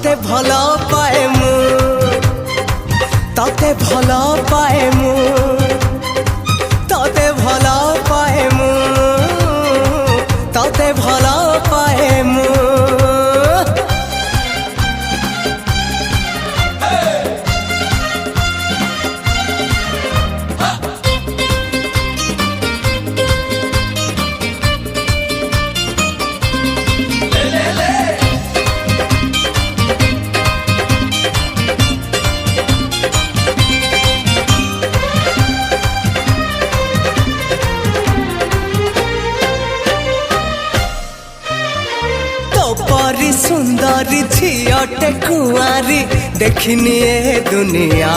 तते भल पाए मु तते भल पाए मु तते भल पाए मु तते भल पाए मु परी सुंदरी झियटे कुआरी देखिनी ए दुनिया।